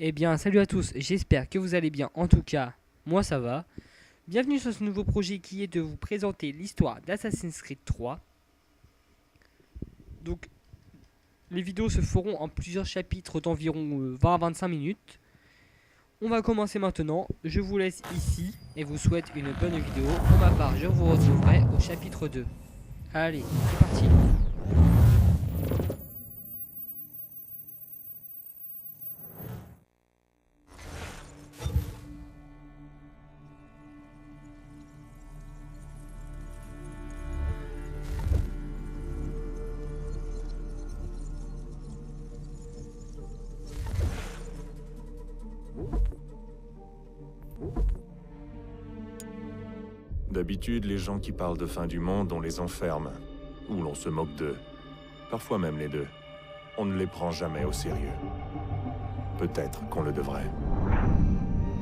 Eh bien, salut à tous, j'espère que vous allez bien. En tout cas, moi ça va. Bienvenue sur ce nouveau projet qui est de vous présenter l'histoire d'Assassin's Creed 3. Donc, les vidéos se feront en plusieurs chapitres d'environ 20 à 25 minutes. On va commencer maintenant. Je vous laisse ici et vous souhaite une bonne vidéo. Pour ma part, je vous retrouverai au chapitre 2. Allez, c'est parti. D'habitude, les gens qui parlent de fin du monde, on les enferme. Ou l'on se moque d'eux. Parfois même les deux. On ne les prend jamais au sérieux. Peut-être qu'on le devrait.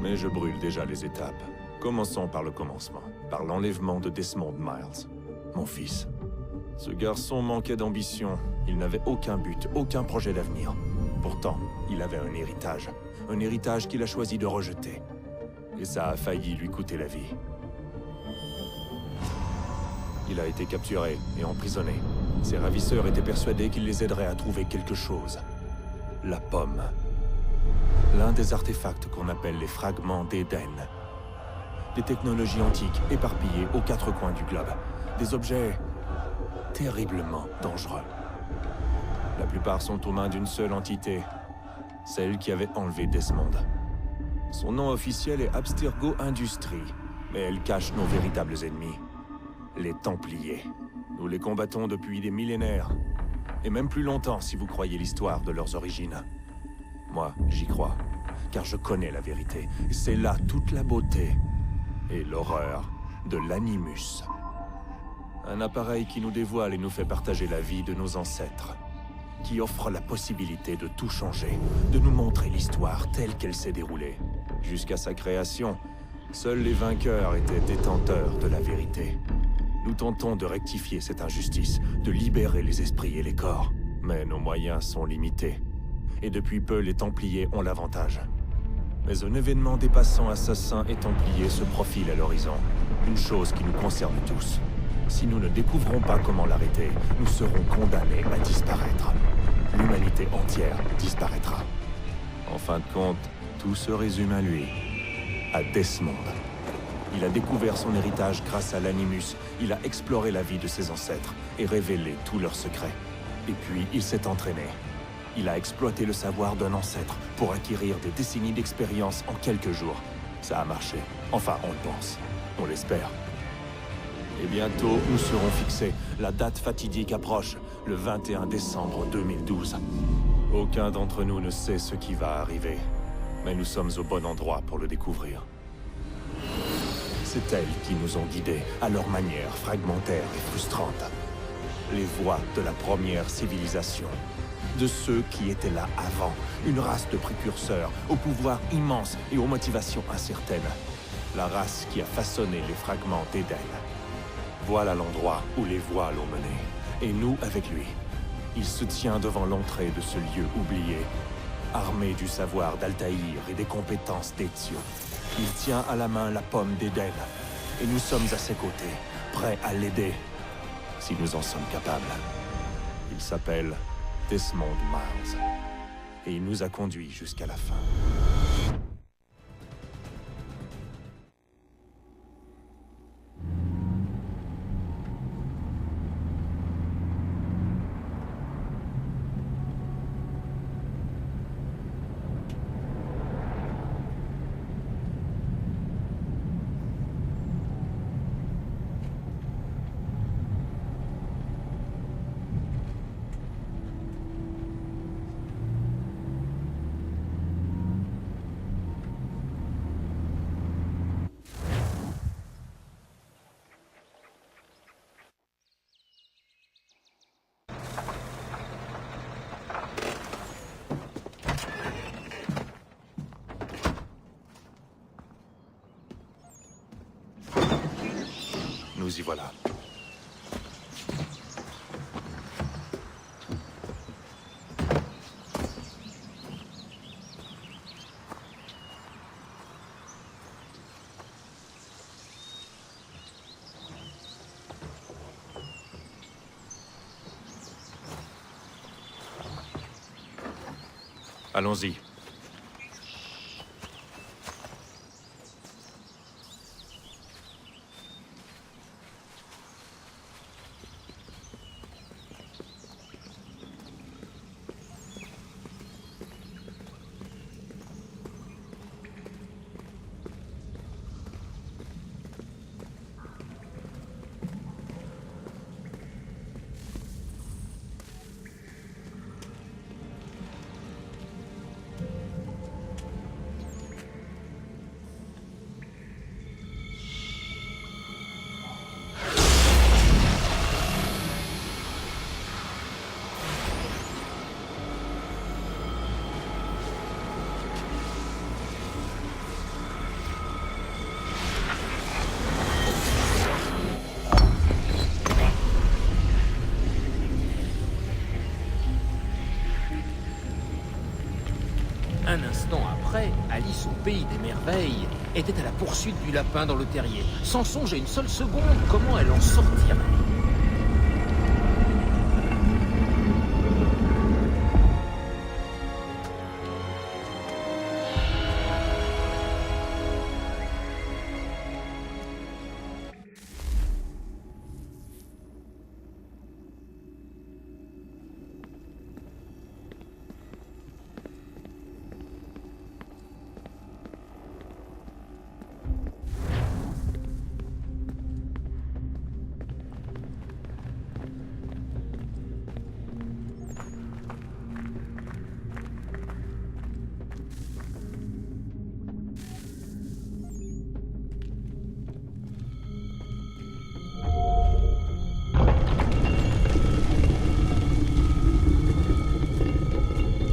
Mais je brûle déjà les étapes. Commençons par le commencement. Par l'enlèvement de Desmond Miles. Mon fils. Ce garçon manquait d'ambition. Il n'avait aucun but, aucun projet d'avenir. Pourtant, il avait un héritage. Un héritage qu'il a choisi de rejeter. Et ça a failli lui coûter la vie. Il a été capturé et emprisonné. Ses ravisseurs étaient persuadés qu'il les aiderait à trouver quelque chose. La pomme. L'un des artefacts qu'on appelle les fragments d'Éden. Des technologies antiques éparpillées aux quatre coins du globe. Des objets terriblement dangereux. La plupart sont aux mains d'une seule entité. Celle qui avait enlevé Desmond. Son nom officiel est Abstergo Industries, mais elle cache nos véritables ennemis. Les Templiers. Nous les combattons depuis des millénaires. Et même plus longtemps si vous croyez l'histoire de leurs origines. Moi, j'y crois. Car je connais la vérité. Et c'est là toute la beauté. Et l'horreur de l'Animus. Un appareil qui nous dévoile et nous fait partager la vie de nos ancêtres. Qui offre la possibilité de tout changer. De nous montrer l'histoire telle qu'elle s'est déroulée. Jusqu'à sa création, seuls les vainqueurs étaient détenteurs de la vérité. Nous tentons de rectifier cette injustice, de libérer les esprits et les corps. Mais nos moyens sont limités. Et depuis peu, les Templiers ont l'avantage. Mais un événement dépassant assassins et Templiers se profile à l'horizon. Une chose qui nous concerne tous. Si nous ne découvrons pas comment l'arrêter, nous serons condamnés à disparaître. L'humanité entière disparaîtra. En fin de compte, tout se résume à lui. À Desmond. Il a découvert son héritage grâce à l'Animus. Il a exploré la vie de ses ancêtres et révélé tous leurs secrets. Et puis, il s'est entraîné. Il a exploité le savoir d'un ancêtre pour acquérir des décennies d'expérience en quelques jours. Ça a marché. Enfin, on le pense. On l'espère. Et bientôt, nous serons fixés. La date fatidique approche, le 21 décembre 2012. Aucun d'entre nous ne sait ce qui va arriver. Mais nous sommes au bon endroit pour le découvrir. C'est elles qui nous ont guidés, à leur manière fragmentaire et frustrante. Les voix de la première civilisation. De ceux qui étaient là avant. Une race de précurseurs, au pouvoir immense et aux motivations incertaines. La race qui a façonné les fragments d'Éden. Voilà l'endroit où les voix l'ont mené. Et nous avec lui. Il se tient devant l'entrée de ce lieu oublié. Armé du savoir d'Altaïr et des compétences d'Ezio. Il tient à la main la pomme d'Éden. Et nous sommes à ses côtés, prêts à l'aider. Si nous en sommes capables. Il s'appelle Desmond Miles. Et il nous a conduits jusqu'à la fin. Nous y voilà. Allons-y. Un instant après, Alice au pays des merveilles était à la poursuite du lapin dans le terrier, sans songer une seule seconde comment elle en sortirait.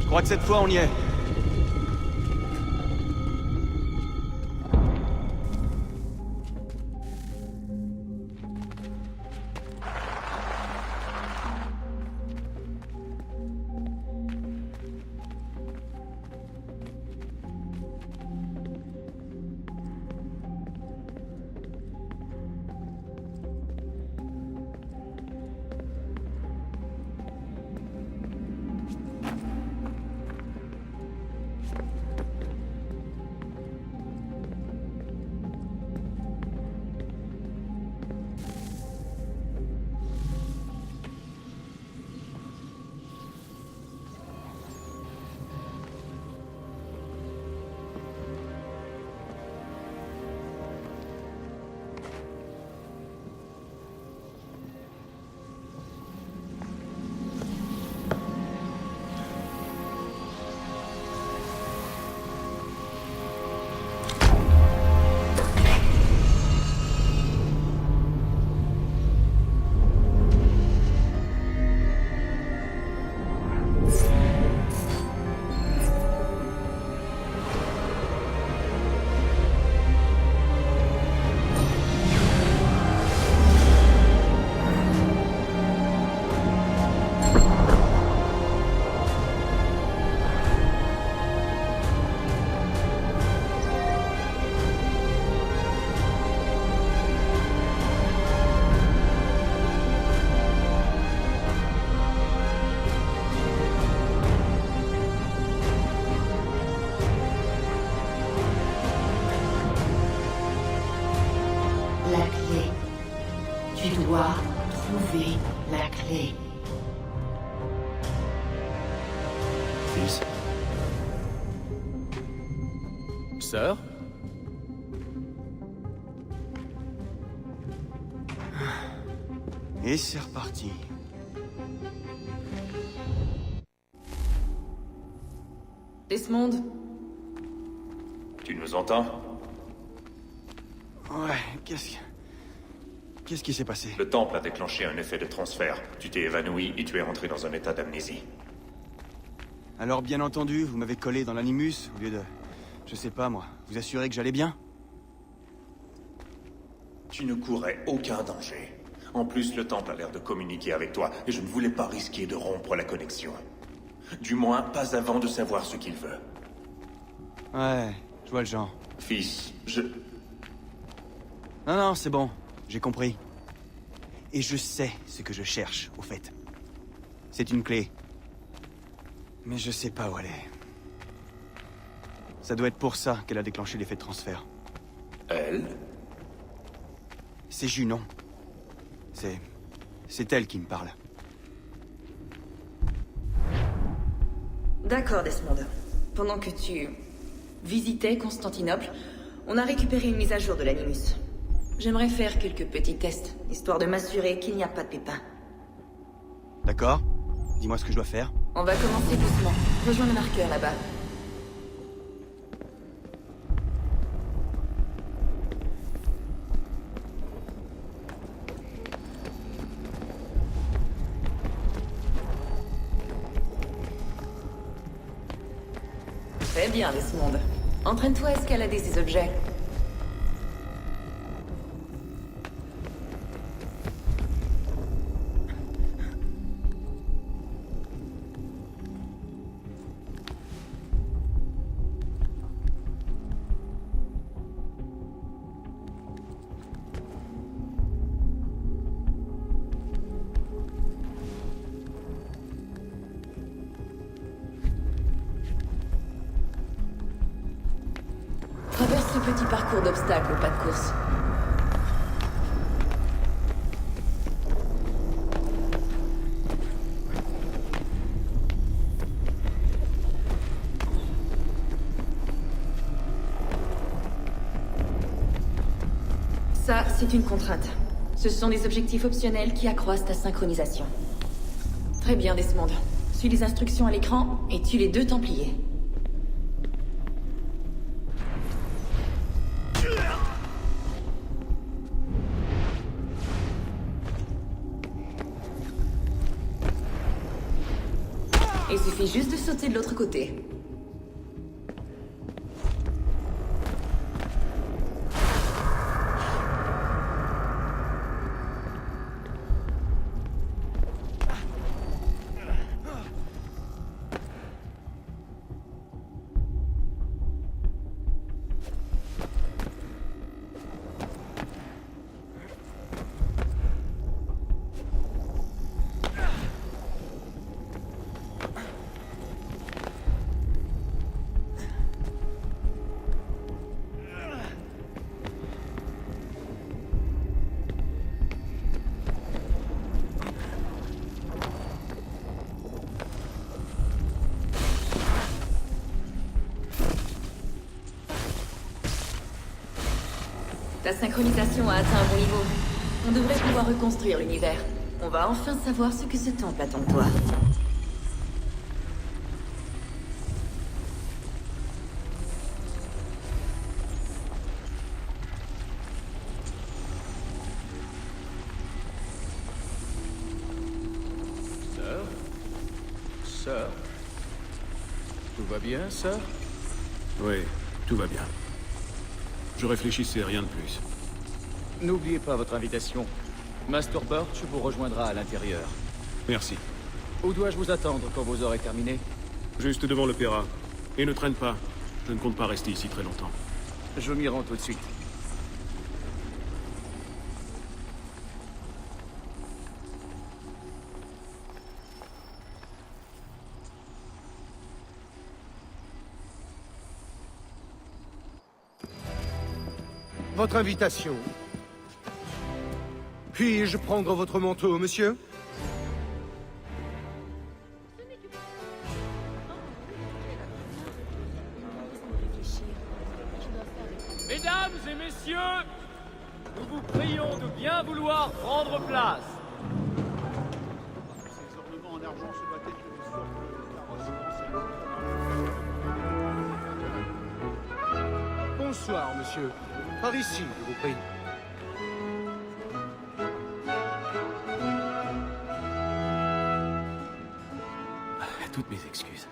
Je crois que cette fois on y est. La clé. Tu dois trouver la clé. Fils. Sœur? Et c'est reparti. Desmond, Tu nous entends? Ouais, qu'est-ce qui s'est passé? Le temple a déclenché un effet de transfert. Tu t'es évanoui et tu es rentré dans un état d'amnésie. Alors bien entendu, vous m'avez collé dans l'animus au lieu de... Je sais pas moi, vous assurer que j'allais bien? Tu ne courais aucun danger. En plus, le temple a l'air de communiquer avec toi, et je ne voulais pas risquer de rompre la connexion. Du moins, pas avant de savoir ce qu'il veut. Ouais, je vois le genre. Fils, Non, c'est bon, j'ai compris. Et je sais ce que je cherche, au fait. C'est une clé. Mais je sais pas où elle est. Ça doit être pour ça qu'elle a déclenché l'effet de transfert. Elle? C'est Junon. C'est elle qui me parle. D'accord, Desmond. Pendant que tu visitais Constantinople, on a récupéré une mise à jour de l'Animus. J'aimerais faire quelques petits tests, histoire de m'assurer qu'il n'y a pas de pépins. D'accord? Dis-moi ce que je dois faire. On va commencer doucement. Rejoins le marqueur là-bas. Très bien, Desmond. Entraîne-toi à escalader ces objets. Traverse ce petit parcours d'obstacles au pas de course. Ça, c'est une contrainte. Ce sont des objectifs optionnels qui accroissent ta synchronisation. Très bien, Desmond. Suis les instructions à l'écran et tue les 2 Templiers. Il suffit juste de sauter de l'autre côté. Ta synchronisation a atteint un bon niveau. On devrait pouvoir reconstruire l'univers. On va enfin savoir ce que ce temple attend de toi. Sœur? Tout va bien, sœur? Oui, tout va bien. Je réfléchissais, rien de plus. N'oubliez pas votre invitation. Master Birch vous rejoindra à l'intérieur. Merci. Où dois-je vous attendre quand vous aurez terminé? Juste devant l'opéra. Et ne traîne pas. Je ne compte pas rester ici très longtemps. Je m'y rends tout de suite. Votre invitation. Puis-je prendre votre manteau, monsieur? Mesdames et messieurs, nous vous prions de bien vouloir prendre place. Bonsoir, monsieur. Par ici, je vous prie. Toutes mes excuses.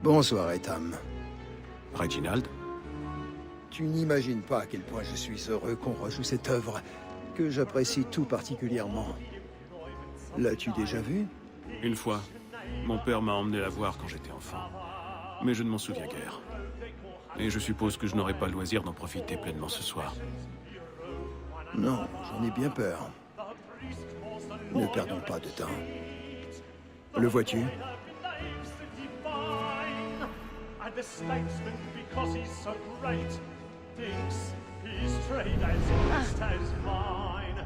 Bonsoir, Etham. Reginald? Tu n'imagines pas à quel point je suis heureux qu'on rejoue cette œuvre, que j'apprécie tout particulièrement. L'as-tu déjà vue? Une fois. Mon père m'a emmené la voir quand j'étais enfant. mais je ne m'en souviens guère. Et je suppose que je n'aurai pas le loisir d'en profiter pleinement ce soir. Non, j'en ai bien peur. Ne perdons pas de temps. Le vois-tu? And the statesman, because he's so great, thinks his trade as honest as mine.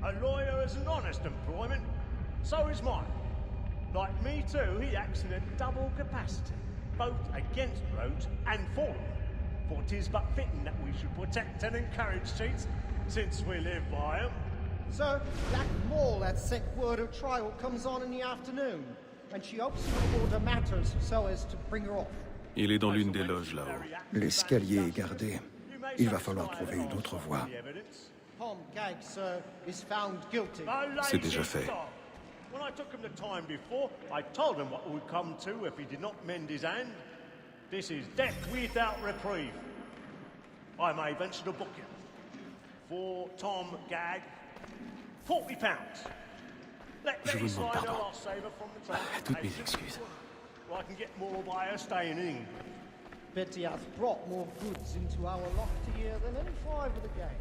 A lawyer is an honest employment, so is mine. Like me too, he acts in a double capacity, both against roads and for them. For 'tis but fitting that we should protect and encourage cheats, since we live by 'em. Sir, Black Mall had sent word her trial comes on in the afternoon, and she hopes to order matters so as to bring her off. Il est dans l'une des loges là-haut. L'escalier est gardé. Il va falloir trouver une autre voie. Tom Gag, sir, is found guilty. C'est déjà fait. When I took him the time before, I told him what would come to if he did not mend his hand. This is death without reprieve. I may venture to book him. For Tom Gag, £40. Je vous demande pardon. Toutes mes excuses. I can get more by her staying in. Betty hath brought more goods into our loft here than any five of the gang.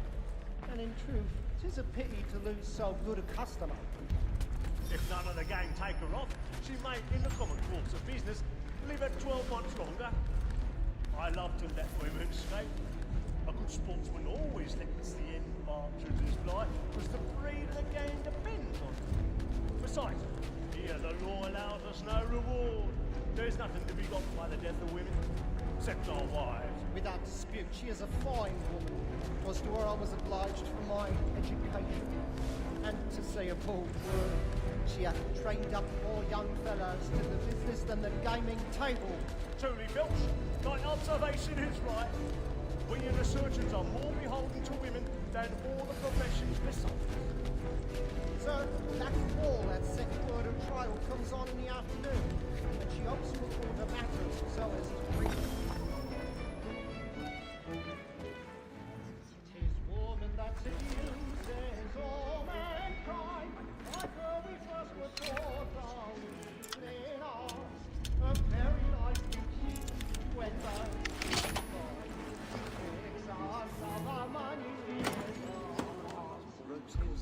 And in truth, 'tis a pity to lose so good a customer. If none of the gang take her off, she may, in the common course of business, live her 12 months longer. I love to let women stay. A good sportsman always lets the end march of his life, because the breed of the game depends on it. Besides, here the law allows us no reward. There's nothing to be got by the death of women, except our wives. Without dispute, she is a fine woman. 'Twas to her I was obliged for my education. And to say a bold word, she hath trained up more young fellows to the business than the gaming table. Truly, Filch, thy observation is right. We and the surgeons are more beholden to women than all the professions besides. Sir, Black Wall had sent word her trial comes on in the afternoon, and she hopes to order matters so as to bring. Tis woman that seduces all mankind, like her we first were taught our in art, a very life beauty when the of our money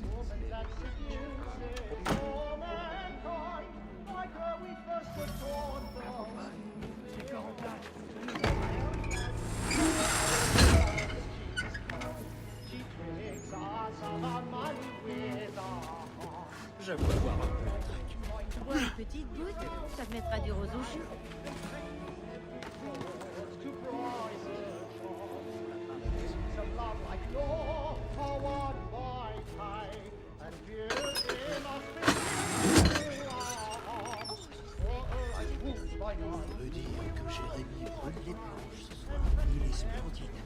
woman that seduces all mankind, like her we first were taught she tricks us of our money with our heart. J'avoue avoir un peu. Tu bois une petite goutte, ça te mettra du rose au jus. Je veux dire que Jérémy brûle les planches ce soir. Il est splendide.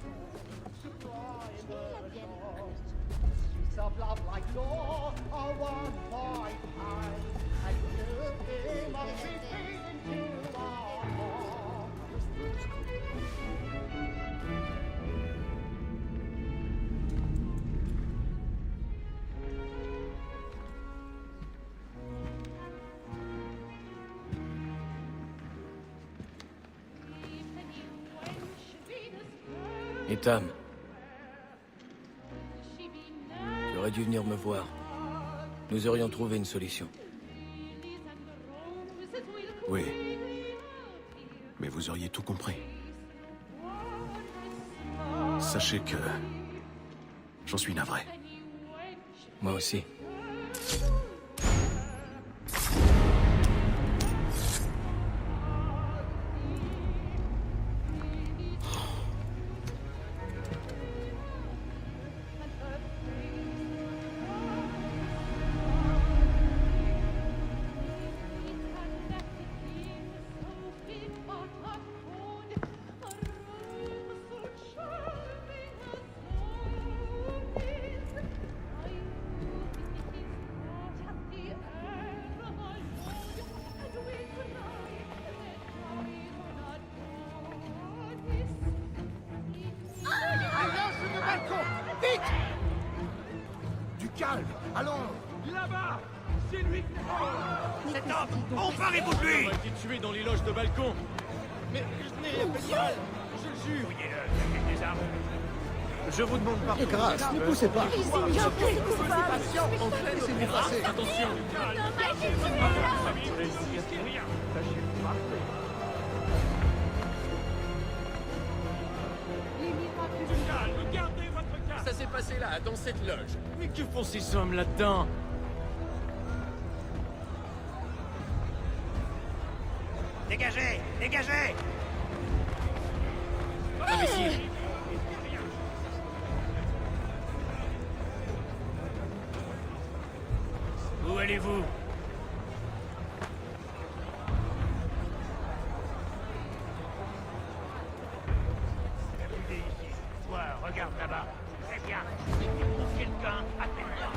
Et Tam, tu aurais dû venir me voir. Nous aurions trouvé une solution. Oui. Mais vous auriez tout compris. Sachez que... j'en suis navré. Moi aussi. Du calme, allons! Là-bas! C'est lui. Cet homme, emparez-vous de lui. On a été tué dans les loges de balcon. Mais je n'ai rien fait de mal. Je le jure. Fouillez-le, des armes. Je vous demande pardon. Grâce, ne poussez pas. Laissez-moi passer. Attention. Calme, gardez votre calme. Ça s'est passé là, dans cette loge. Mais que font ces hommes là-dedans? Dégagez! Dégagez! Imbécile. Où allez-vous? Écoutez ici. Toi, regarde là-bas. Très bien. Si tu trouves quelqu'un, appelle-moi.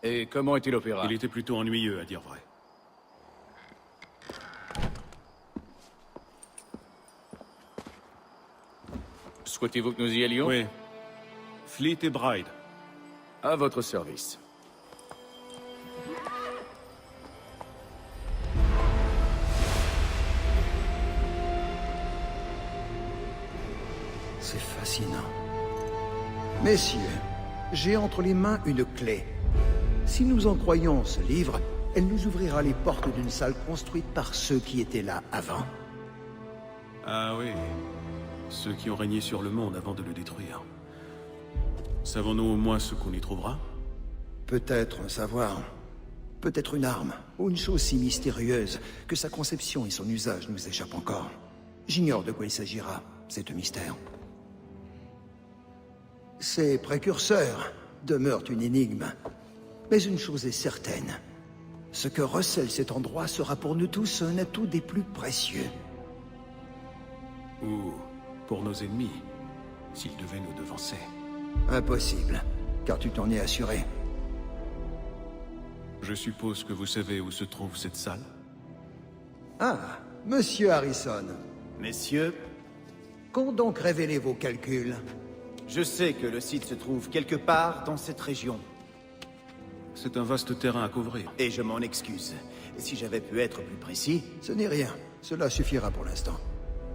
Et comment était l'opéra? Il était plutôt ennuyeux, à dire vrai. Souhaitez-vous que nous y allions? Oui. Fleet et Bride. À votre service. C'est fascinant. Messieurs, j'ai entre les mains une clé. Si nous en croyons ce livre, elle nous ouvrira les portes d'une salle construite par ceux qui étaient là avant. Ah oui. Ceux qui ont régné sur le monde avant de le détruire. Savons-nous au moins ce qu'on y trouvera? Peut-être un savoir, peut-être une arme, ou une chose si mystérieuse que sa conception et son usage nous échappent encore. J'ignore de quoi il s'agira, c'est un mystère. Ces précurseurs demeurent une énigme. Mais une chose est certaine. Ce que recèle cet endroit sera pour nous tous un atout des plus précieux. Ou pour nos ennemis, s'ils devaient nous devancer. Impossible, car tu t'en es assuré. Je suppose que vous savez où se trouve cette salle? Ah, Monsieur Harrison. Messieurs, Qu'ont donc révélé vos calculs? je sais que le site se trouve quelque part dans cette région. C'est un vaste terrain à couvrir. Et je m'en excuse. Si j'avais pu être plus précis... Ce n'est rien. Cela suffira pour l'instant.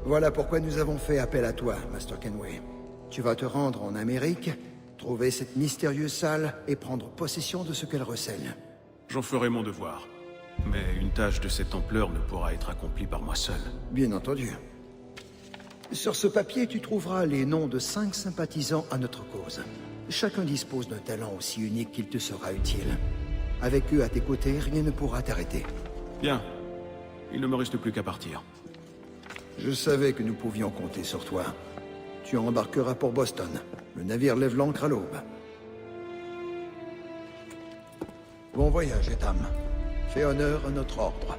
Voilà pourquoi nous avons fait appel à toi, Master Kenway. Tu vas te rendre en Amérique, trouver cette mystérieuse salle et prendre possession de ce qu'elle recèle. J'en ferai mon devoir. Mais une tâche de cette ampleur ne pourra être accomplie par moi seul. Bien entendu. Sur ce papier, tu trouveras les noms de 5 sympathisants à notre cause. Chacun dispose d'un talent aussi unique qu'il te sera utile. Avec eux à tes côtés, rien ne pourra t'arrêter. Bien. Il ne me reste plus qu'à partir. Je savais que nous pouvions compter sur toi. Tu embarqueras pour Boston. Le navire lève l'ancre à l'aube. Bon voyage, Etam. Fais honneur à notre ordre.